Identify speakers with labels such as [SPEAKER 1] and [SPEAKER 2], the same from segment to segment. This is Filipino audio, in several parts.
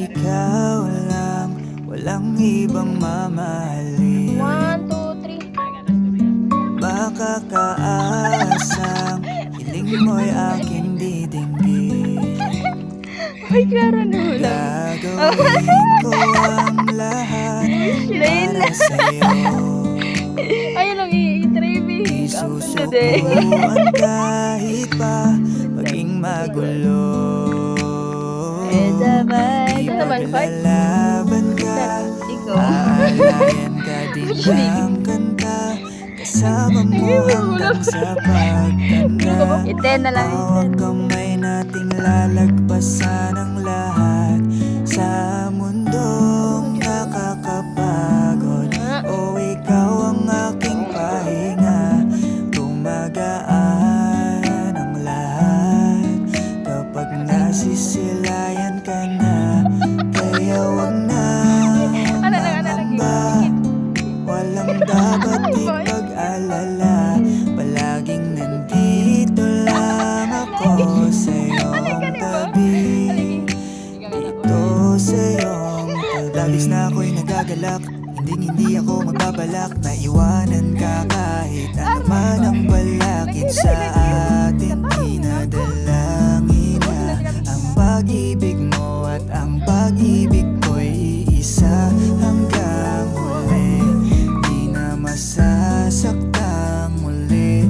[SPEAKER 1] ikaw lang, walang ibang mamahalin.
[SPEAKER 2] 1, 2, 3.
[SPEAKER 1] Makakaasang hiling mo'y aking didinggin.
[SPEAKER 2] Ay, klaro na lang.
[SPEAKER 1] Gagawin ko ang lahat para sa'yo.
[SPEAKER 2] Ayun lang, i-triving.
[SPEAKER 1] Isusukuan kahit pa maging magulo. Di paglalaban ka, aalayan ka din ng kanta. Kasama mo hanggang sa pagtanda.
[SPEAKER 2] Iten na lang.
[SPEAKER 1] Bawat kamay nating lalagpasan ang lahat sa mundong nakakapagod. O ikaw ang aking pahinga, gumagaan ang lahat kapag nasisilayan ka na. Kaya wag na mangamba, walang dapat ipag-alala. Palaging nandito lang ako sa iyong tabi, dito sa iyong tabi. Labis na ako'y nagagalak, hindi ako magbabalak na iwanan ka kahit ano man ang balakid sa atin. Dinadalangin na ang pag-ibig mo at ang pag-ibig ko'y iisa hanggang huli. Di na masasaktang muli.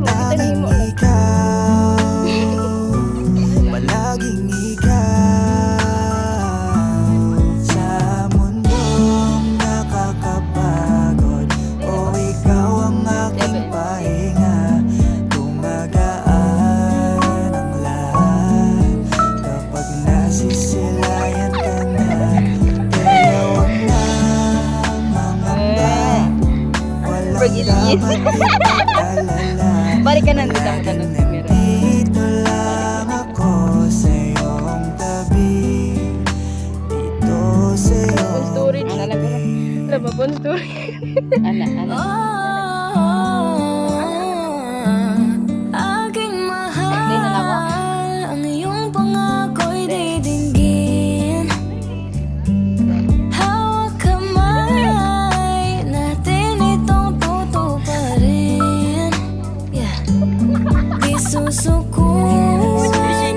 [SPEAKER 1] Tanging ikaw, palaging ikaw sa mundong nakakapagod. O ikaw ang aking pahinga, gumagaan ang lahat kapag nasisilayan ka na. Kaya wag na mangamba, walang dapat ipag-alala.
[SPEAKER 2] Balik ka nandito ang
[SPEAKER 1] Palaging
[SPEAKER 2] tanong.
[SPEAKER 1] nandito lang ako sa iyong tabi, dito sa iyong
[SPEAKER 2] Storage.
[SPEAKER 1] tabi.
[SPEAKER 2] Alam mo, bon storage.
[SPEAKER 3] Aking mahal, ang iyong pangako'y didinggin. Hawak kamay natin itong tutuparin. Yeah. Di susukuan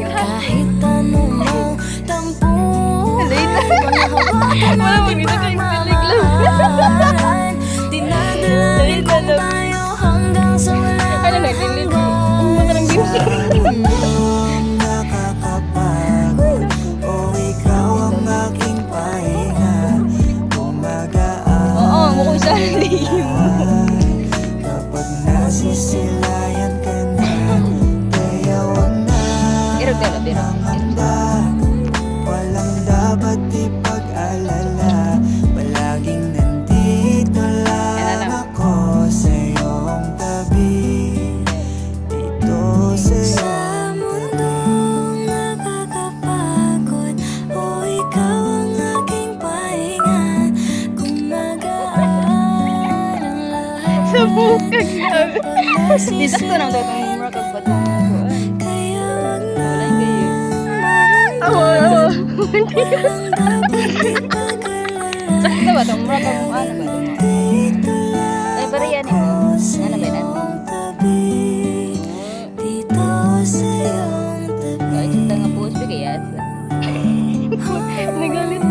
[SPEAKER 3] kahit anumang tampuhan. Mga hawakan natin pagmamahal. Dinadalangin kong tayo hanggang sa walang hanggan.
[SPEAKER 1] Sa mundong nakakapagod, o ikaw ang aking pahinga, gumagaan
[SPEAKER 2] Oo, mukha sa liyo.
[SPEAKER 1] kapag nasisilayan ka na. Kaya wag na mangamba, walang dapat ipag-alala. Palaging nandito lang ako sa iyong tabi, dito sa
[SPEAKER 3] Sa
[SPEAKER 1] iyong
[SPEAKER 3] mundong nakakapagod, o ikaw ang aking pahinga, gumagaan ang lahat
[SPEAKER 2] Sa bukag na.
[SPEAKER 3] kapag
[SPEAKER 2] Di sakto lang daw itong
[SPEAKER 3] nasisilayan
[SPEAKER 2] mura
[SPEAKER 3] ka
[SPEAKER 2] kapag
[SPEAKER 3] na. Kaya wag na
[SPEAKER 2] Awo.
[SPEAKER 3] walang dapat ipag-alala.
[SPEAKER 2] Sakto ba itong mura kapag ano ba ito?
[SPEAKER 3] Dito lang
[SPEAKER 2] Ay, bariyan eh.
[SPEAKER 3] ako sa
[SPEAKER 2] Ano ba yan?
[SPEAKER 3] iyong tabi, dito sa iyong tabi.
[SPEAKER 2] Kahit sa nga post, bigayas. Nagalit.